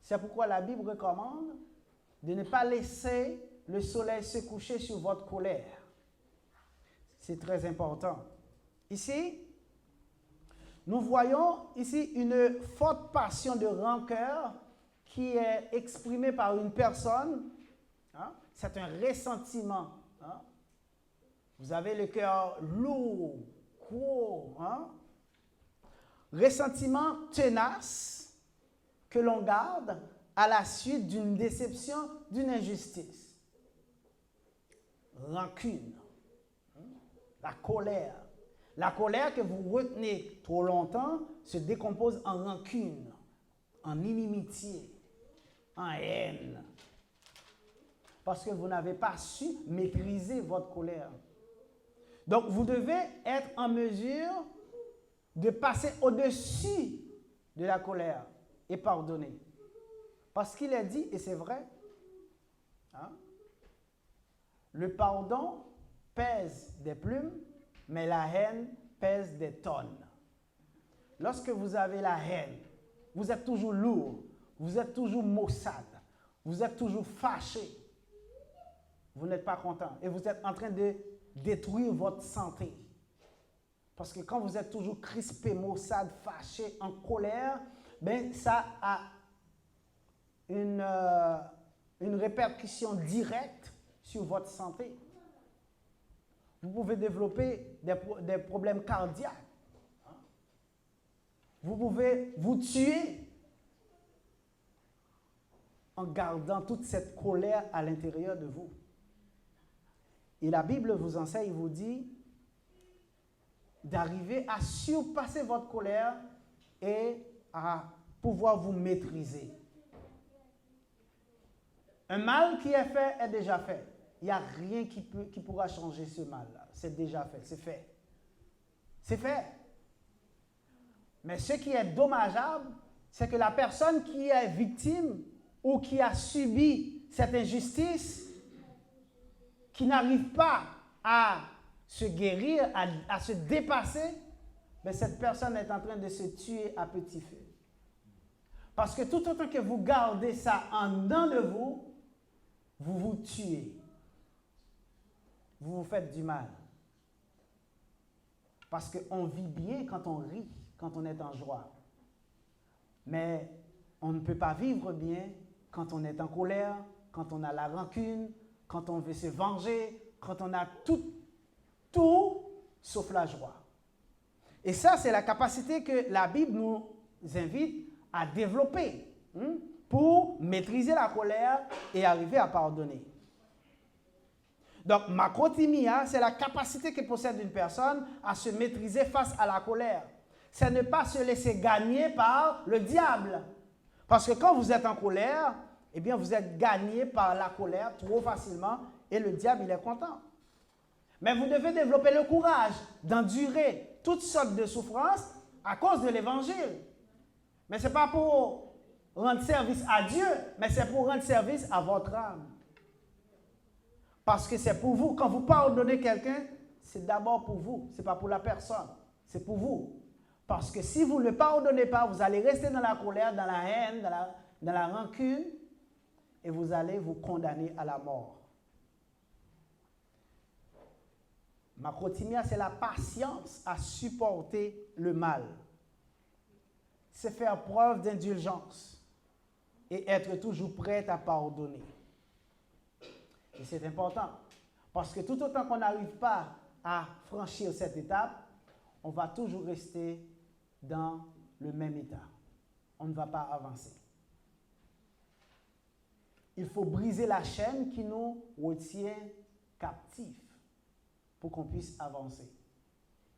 C'est pourquoi la Bible recommande de ne pas laisser le soleil se coucher sur votre colère. C'est très important. Ici, nous voyons ici une forte passion de rancœur qui est exprimée par une personne. Hein? C'est un ressentiment. Hein? Vous avez le cœur lourd, gros. Hein? Ressentiment tenace que l'on garde à la suite d'une déception, d'une injustice. Rancune. La colère. La colère que vous retenez trop longtemps se décompose en rancune, en inimitié, en haine. Parce que vous n'avez pas su maîtriser votre colère. Donc, vous devez être en mesure de passer au-dessus de la colère et pardonner. Parce qu'il est dit, et c'est vrai, hein, le pardon pèse des plumes, mais la haine pèse des tonnes. Lorsque vous avez la haine, vous êtes toujours lourd, vous êtes toujours maussade, vous êtes toujours fâché, vous n'êtes pas content et vous êtes en train de détruire votre santé. Parce que quand vous êtes toujours crispé, maussade, fâché, en colère, ben ça a une répercussion directe sur votre santé. Vous pouvez développer des problèmes cardiaques. Vous pouvez vous tuer en gardant toute cette colère à l'intérieur de vous. Et la Bible vous enseigne, vous dit d'arriver à surpasser votre colère et à pouvoir vous maîtriser. Un mal qui est fait est déjà fait. Il n'y a rien qui pourra changer ce mal-là. C'est déjà fait, c'est fait. C'est fait. Mais ce qui est dommageable, c'est que la personne qui est victime ou qui a subi cette injustice, qui n'arrive pas à se guérir, à se dépasser, mais cette personne est en train de se tuer à petit feu. Parce que tout autant que vous gardez ça en dedans de vous, vous vous tuez. Vous vous faites du mal. Parce qu'on vit bien quand on rit, quand on est en joie. Mais on ne peut pas vivre bien quand on est en colère, quand on a la rancune, quand on veut se venger, quand on a tout sauf la joie. Et ça, c'est la capacité que la Bible nous invite à développer pour maîtriser la colère et arriver à pardonner. Donc, makrothymia, c'est la capacité que possède une personne à se maîtriser face à la colère. C'est ne pas se laisser gagner par le diable. Parce que quand vous êtes en colère, eh bien, vous êtes gagné par la colère trop facilement et le diable, il est content. Mais vous devez développer le courage d'endurer toutes sortes de souffrances à cause de l'évangile. Mais ce n'est pas pour rendre service à Dieu, mais c'est pour rendre service à votre âme. Parce que c'est pour vous. Quand vous pardonnez quelqu'un, c'est d'abord pour vous. Ce n'est pas pour la personne. C'est pour vous. Parce que si vous ne le pardonnez pas, vous allez rester dans la colère, dans la haine, dans la rancune, et vous allez vous condamner à la mort. Makrothymia, c'est la patience à supporter le mal. C'est faire preuve d'indulgence et être toujours prêt à pardonner. Et c'est important, parce que tout autant qu'on n'arrive pas à franchir cette étape, on va toujours rester dans le même état. On ne va pas avancer. Il faut briser la chaîne qui nous retient captifs pour qu'on puisse avancer.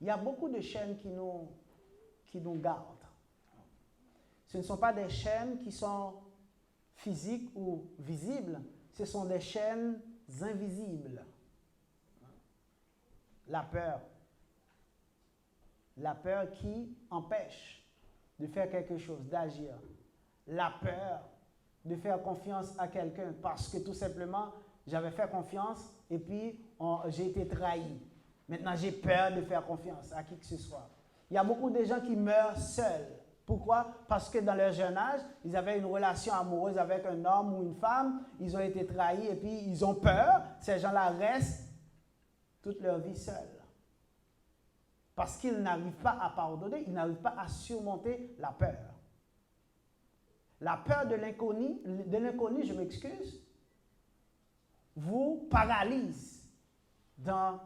Il y a beaucoup de chaînes qui nous gardent. Ce ne sont pas des chaînes qui sont physiques ou visibles, ce sont des chaînes invisibles. La peur. La peur qui empêche de faire quelque chose, d'agir. La peur de faire confiance à quelqu'un parce que tout simplement, j'avais fait confiance et puis j'ai été trahi. Maintenant, j'ai peur de faire confiance à qui que ce soit. Il y a beaucoup de gens qui meurent seuls Pourquoi? Parce que dans leur jeune âge, ils avaient une relation amoureuse avec un homme ou une femme, ils ont été trahis et puis ils ont peur. Ces gens-là restent toute leur vie seuls. Parce qu'ils n'arrivent pas à pardonner, ils n'arrivent pas à surmonter la peur. La peur de l'inconnu, je m'excuse, vous paralyse dans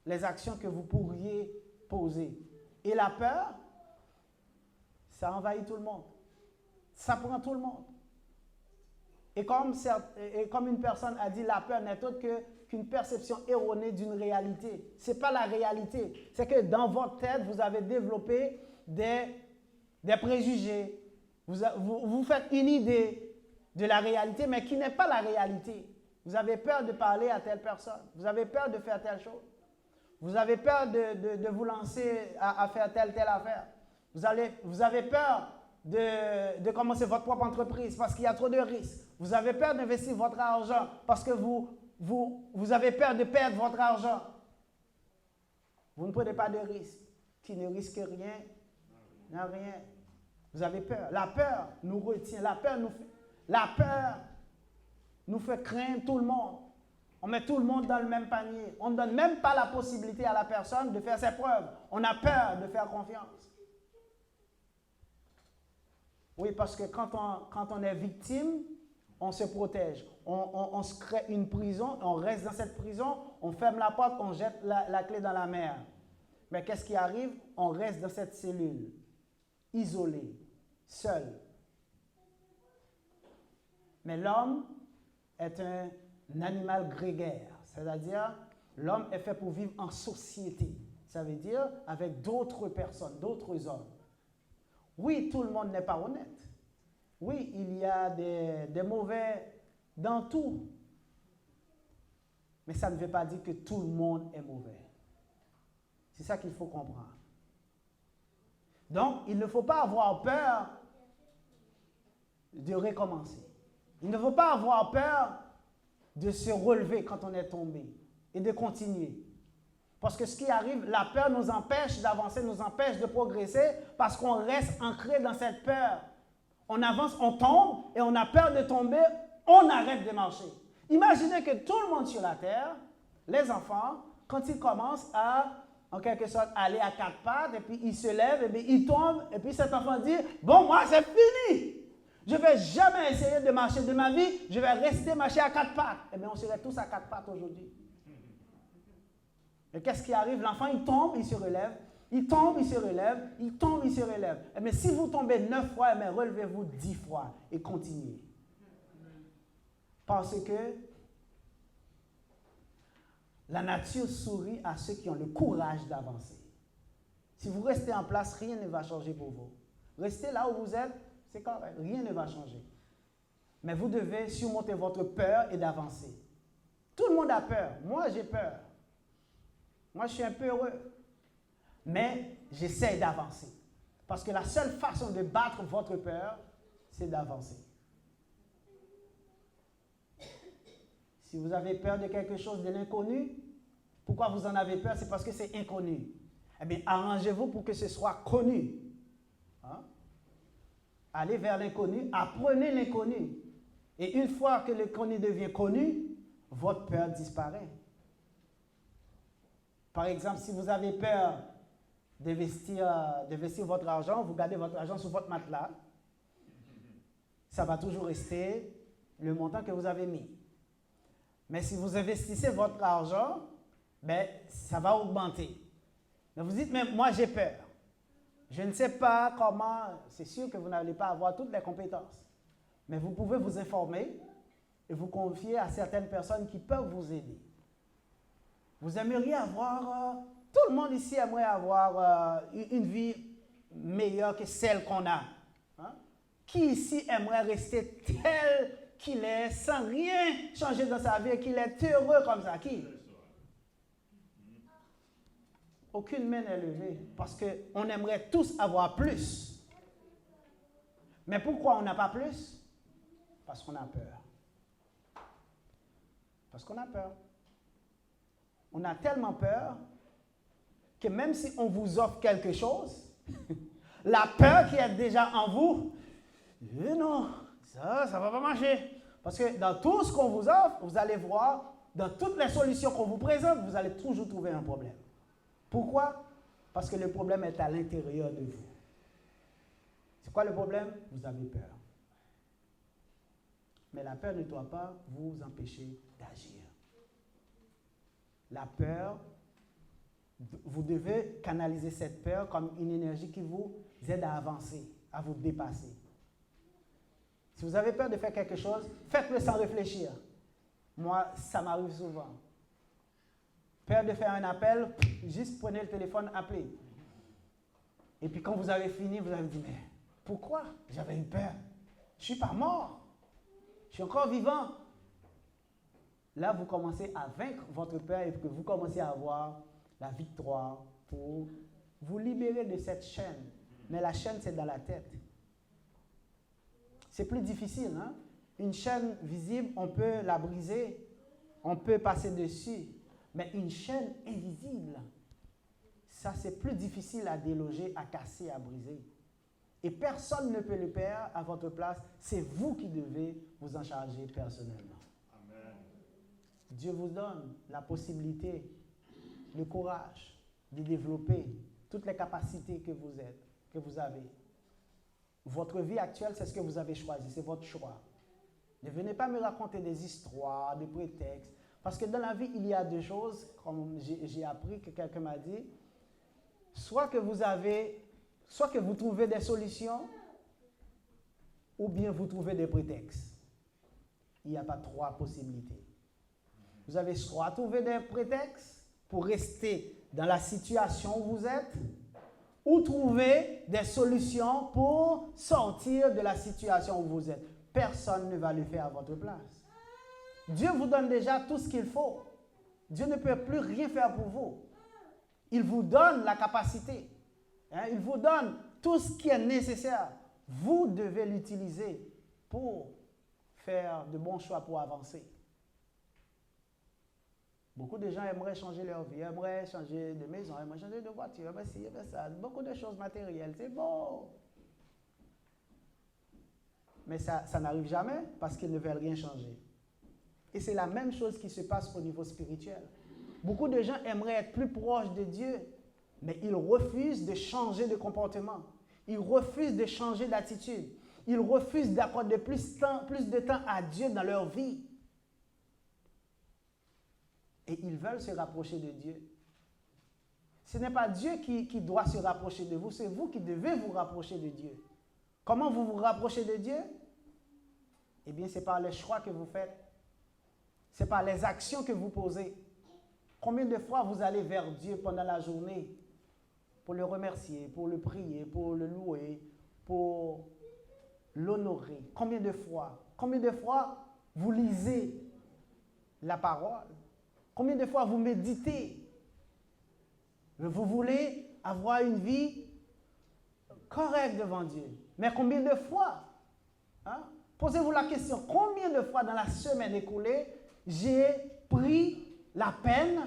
les actions que vous pourriez poser. Et la peur, ça envahit tout le monde. Ça prend tout le monde. Et comme une personne a dit, la peur n'est autre qu'une perception erronée d'une réalité. Ce n'est pas la réalité. C'est que dans votre tête, vous avez développé des préjugés. Vous faites une idée de la réalité, mais qui n'est pas la réalité. Vous avez peur de parler à telle personne. Vous avez peur de faire telle chose. Vous avez peur de vous lancer à faire telle affaire. Vous avez peur de commencer votre propre entreprise parce qu'il y a trop de risques. Vous avez peur d'investir votre argent parce que vous avez peur de perdre votre argent. Vous ne prenez pas de risque. Qui ne risque rien, n'a rien. Vous avez peur. La peur nous retient. La peur nous fait craindre tout le monde. On met tout le monde dans le même panier. On ne donne même pas la possibilité à la personne de faire ses preuves. On a peur de faire confiance. Oui, parce que quand on est victime, on se protège. On se crée une prison, on reste dans cette prison, on ferme la porte, on jette la clé dans la mer. Mais qu'est-ce qui arrive? On reste dans cette cellule, isolé, seul. Mais l'homme est un animal grégaire, c'est-à-dire l'homme est fait pour vivre en société. Ça veut dire avec d'autres personnes, d'autres hommes. Oui, tout le monde n'est pas honnête. Oui, il y a des mauvais dans tout. Mais ça ne veut pas dire que tout le monde est mauvais. C'est ça qu'il faut comprendre. Donc, il ne faut pas avoir peur de recommencer. Il ne faut pas avoir peur de se relever quand on est tombé et de continuer. Parce que ce qui arrive, la peur nous empêche d'avancer, nous empêche de progresser parce qu'on reste ancré dans cette peur. On avance, on tombe et on a peur de tomber, on arrête de marcher. Imaginez que tout le monde sur la terre, les enfants, quand ils commencent à, en quelque sorte, aller à quatre pattes et puis ils se lèvent et puis ils tombent et puis cet enfant dit « Bon, moi, c'est fini! Je ne vais jamais essayer de marcher de ma vie, je vais rester marcher à quatre pattes. » Eh bien, on serait tous à quatre pattes aujourd'hui. Et qu'est-ce qui arrive? L'enfant, il tombe, il se relève. Il tombe, il se relève. Il tombe, il se relève. Eh bien, si vous tombez 9 fois, eh bien, relevez-vous 10 fois et continuez. Parce que la nature sourit à ceux qui ont le courage d'avancer. Si vous restez en place, rien ne va changer pour vous. Restez là où vous êtes, c'est correct, rien ne va changer. Mais vous devez surmonter votre peur et d'avancer. Tout le monde a peur. Moi, j'ai peur. Moi, je suis un peu heureux. Mais j'essaie d'avancer. Parce que la seule façon de battre votre peur, c'est d'avancer. Si vous avez peur de quelque chose, de l'inconnu, pourquoi vous en avez peur? C'est parce que c'est inconnu. Eh bien, arrangez-vous pour que ce soit connu. Hein? Allez vers l'inconnu, apprenez l'inconnu. Et une fois que l'inconnu devient connu, votre peur disparaît. Par exemple, si vous avez peur d'investir votre argent, vous gardez votre argent sur votre matelas, ça va toujours rester le montant que vous avez mis. Mais si vous investissez votre argent, ben, ça va augmenter. Mais vous dites, mais moi j'ai peur. Je ne sais pas comment, c'est sûr que vous n'allez pas avoir toutes les compétences. Mais vous pouvez vous informer et vous confier à certaines personnes qui peuvent vous aider. Vous aimeriez avoir, tout le monde ici aimerait avoir une vie meilleure que celle qu'on a. Hein? Qui ici aimerait rester tel qu'il est, sans rien changer dans sa vie, qu'il est heureux comme ça? Qui? Aucune main n'est levée, parce qu'on aimerait tous avoir plus. Mais pourquoi on n'a pas plus? Parce qu'on a peur. Parce qu'on a peur. On a tellement peur que même si on vous offre quelque chose, la peur qui est déjà en vous, non, ça ne va pas marcher. Parce que dans tout ce qu'on vous offre, vous allez voir, dans toutes les solutions qu'on vous présente, vous allez toujours trouver un problème. Pourquoi? Parce que le problème est à l'intérieur de vous. C'est quoi le problème? Vous avez peur. Mais la peur ne doit pas vous empêcher d'agir. La peur, vous devez canaliser cette peur comme une énergie qui vous aide à avancer, à vous dépasser. Si vous avez peur de faire quelque chose, faites-le sans réfléchir. Moi, ça m'arrive souvent. Peur de faire un appel, juste prenez le téléphone, appelez. Et puis quand vous avez fini, vous allez me dire, mais pourquoi? J'avais eu peur. Je ne suis pas mort. Je suis encore vivant. Là, vous commencez à vaincre votre peur et que vous commencez à avoir la victoire pour vous libérer de cette chaîne. Mais la chaîne, c'est dans la tête. C'est plus difficile, hein? Une chaîne visible, on peut la briser, on peut passer dessus. Mais une chaîne invisible, ça c'est plus difficile à déloger, à casser, à briser. Et personne ne peut le faire à votre place. C'est vous qui devez vous en charger personnellement. Amen. Dieu vous donne la possibilité, le courage de développer toutes les capacités que vous avez. Votre vie actuelle, c'est ce que vous avez choisi, c'est votre choix. Ne venez pas me raconter des histoires, des prétextes, parce que dans la vie, il y a deux choses, comme j'ai appris, que quelqu'un m'a dit, soit que vous trouvez des solutions, ou bien vous trouvez des prétextes. Il n'y a pas trois possibilités. Vous avez soit trouvé des prétextes pour rester dans la situation où vous êtes, ou trouver des solutions pour sortir de la situation où vous êtes. Personne ne va le faire à votre place. Dieu vous donne déjà tout ce qu'il faut. Dieu ne peut plus rien faire pour vous. Il vous donne la capacité. Il vous donne tout ce qui est nécessaire. Vous devez l'utiliser pour faire de bons choix pour avancer. Beaucoup de gens aimeraient changer leur vie, aimeraient changer de maison, aimeraient changer de voiture, aimeraient ci, aimeraient ça. Beaucoup de choses matérielles, c'est bon. Mais ça n'arrive jamais parce qu'ils ne veulent rien changer. Et c'est la même chose qui se passe au niveau spirituel. Beaucoup de gens aimeraient être plus proches de Dieu, mais ils refusent de changer de comportement. Ils refusent de changer d'attitude. Ils refusent d'accorder plus de temps à Dieu dans leur vie. Et ils veulent se rapprocher de Dieu. Ce n'est pas Dieu qui doit se rapprocher de vous, c'est vous qui devez vous rapprocher de Dieu. Comment vous vous rapprochez de Dieu? Eh bien, c'est par les choix que vous faites. C'est par les actions que vous posez. Combien de fois vous allez vers Dieu pendant la journée pour le remercier, pour le prier, pour le louer, pour l'honorer? Combien de fois? Combien de fois vous lisez la parole? Combien de fois vous méditez? Vous voulez avoir une vie correcte devant Dieu. Mais combien de fois? Posez-vous la question, combien de fois dans la semaine écoulée, j'ai pris la peine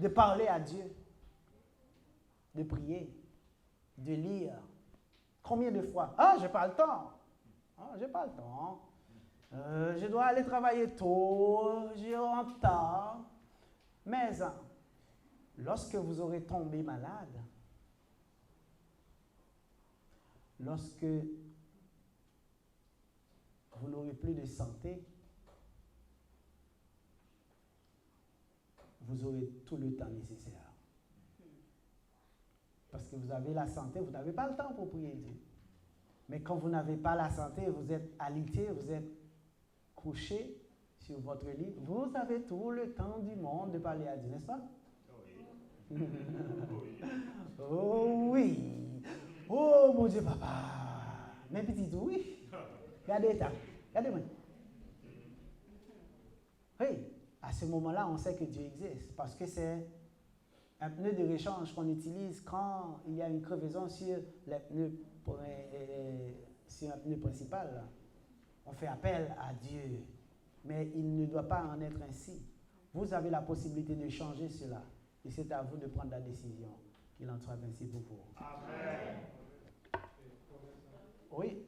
de parler à Dieu, de prier, de lire? Combien de fois? J'ai pas le temps. J'ai pas le temps. Je dois aller travailler tôt, j'ai en retard. Mais lorsque vous aurez tombé malade, lorsque vous n'aurez plus de santé, vous aurez tout le temps nécessaire. Parce que vous avez la santé, vous n'avez pas le temps pour prier Dieu. Mais quand vous n'avez pas la santé, vous êtes alité, vous êtes couché sur votre lit, vous avez tout le temps du monde de parler à Dieu, n'est-ce pas? Oui. Oh oui. Oh mon Dieu, papa. Mes petits, oui. Regardez ça. Regardez-moi. Oui, à ce moment-là, on sait que Dieu existe parce que c'est un pneu de rechange qu'on utilise quand il y a une crevaison sur un pneu principal. On fait appel à Dieu. Mais il ne doit pas en être ainsi. Vous avez la possibilité de changer cela. Et c'est à vous de prendre la décision qu'il en soit ainsi pour vous. Amen. Oui.